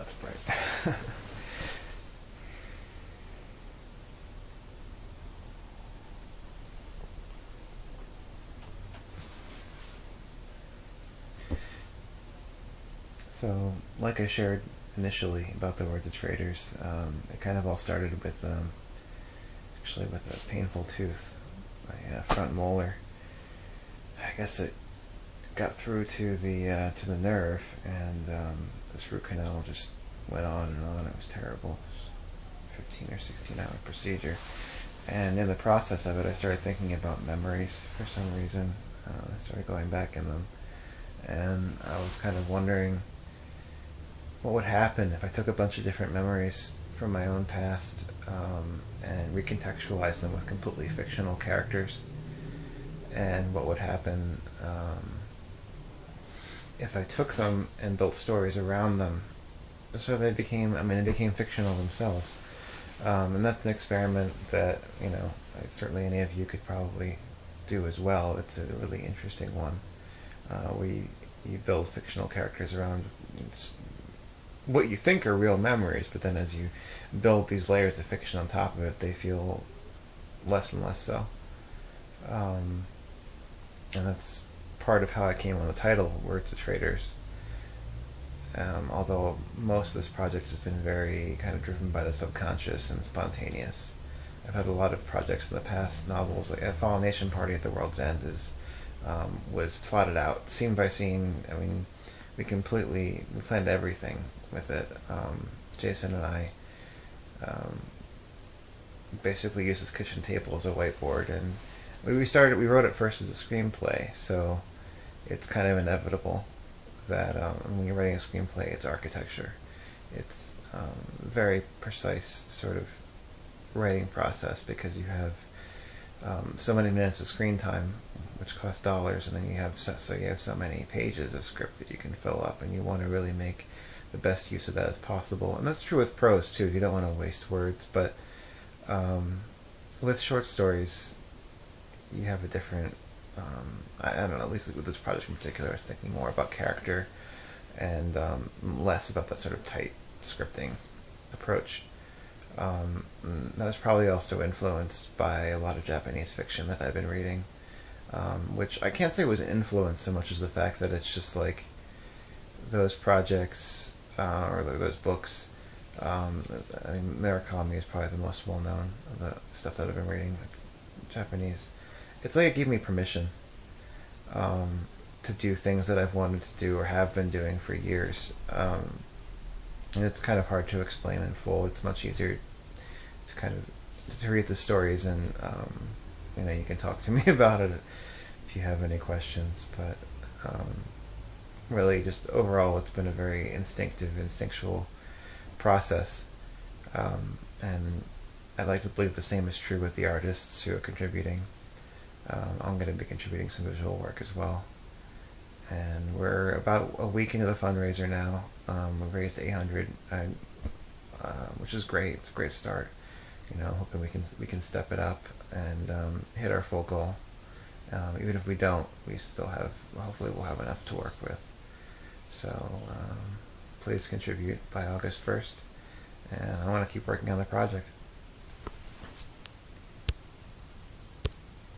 that's bright. So, like I shared initially about the words of Traitors, it kind of all started with actually with a painful tooth, my front molar. I guess it got through to the nerve, and this root canal just went on and on. It was terrible. It was 15 or 16-hour procedure, and in the process of it, I started thinking about memories for some reason. I started going back in them, and I was kind of wondering what would happen if I took a bunch of different memories from my own past and recontextualized them with completely fictional characters, and what would happen if I took them and built stories around them, so they became, they became fictional themselves. And that's an experiment that, certainly any of you could probably do as well. It's a really interesting one. You build fictional characters around what you think are real memories, but then as you build these layers of fiction on top of it, they feel less and less so. And that's part of how I came on the title, Words of Traitors. Although most of this project has been very kind of driven by the subconscious and spontaneous. I've had a lot of projects in the past, novels, like A Fallen Nation Party at the World's End was plotted out, scene by scene. We planned everything with it. Jason and I basically used this kitchen table as a whiteboard, and we wrote it first as a screenplay, so it's kind of inevitable that when you're writing a screenplay, it's architecture. It's very precise sort of writing process, because you have so many minutes of screen time, which costs dollars, and then you have so many pages of script that you can fill up, and you want to really make the best use of that as possible. And that's true with prose too. You don't want to waste words, but with short stories, you have a different. I don't know. At least with this project in particular, I was thinking more about character and less about that sort of tight scripting approach. That was probably also influenced by a lot of Japanese fiction that I've been reading, which I can't say was an influence so much as the fact that it's just like those projects or those books. Murakami is probably the most well-known of the stuff that I've been reading. It's Japanese. It's like it gave me permission to do things that I've wanted to do or have been doing for years. And it's kind of hard to explain in full. It's much easier to kind of to read the stories, and you can talk to me about it if you have any questions. But really, just overall, it's been a very instinctual process, and I'd like to believe the same is true with the artists who are contributing. I'm going to be contributing some visual work as well. And we're about a week into the fundraiser now. We've raised 800, which is great. It's a great start. Hoping we can step it up and hit our full goal. Even if we don't, we still have. Hopefully, we'll have enough to work with. So please contribute by August 1st, and I want to keep working on the project.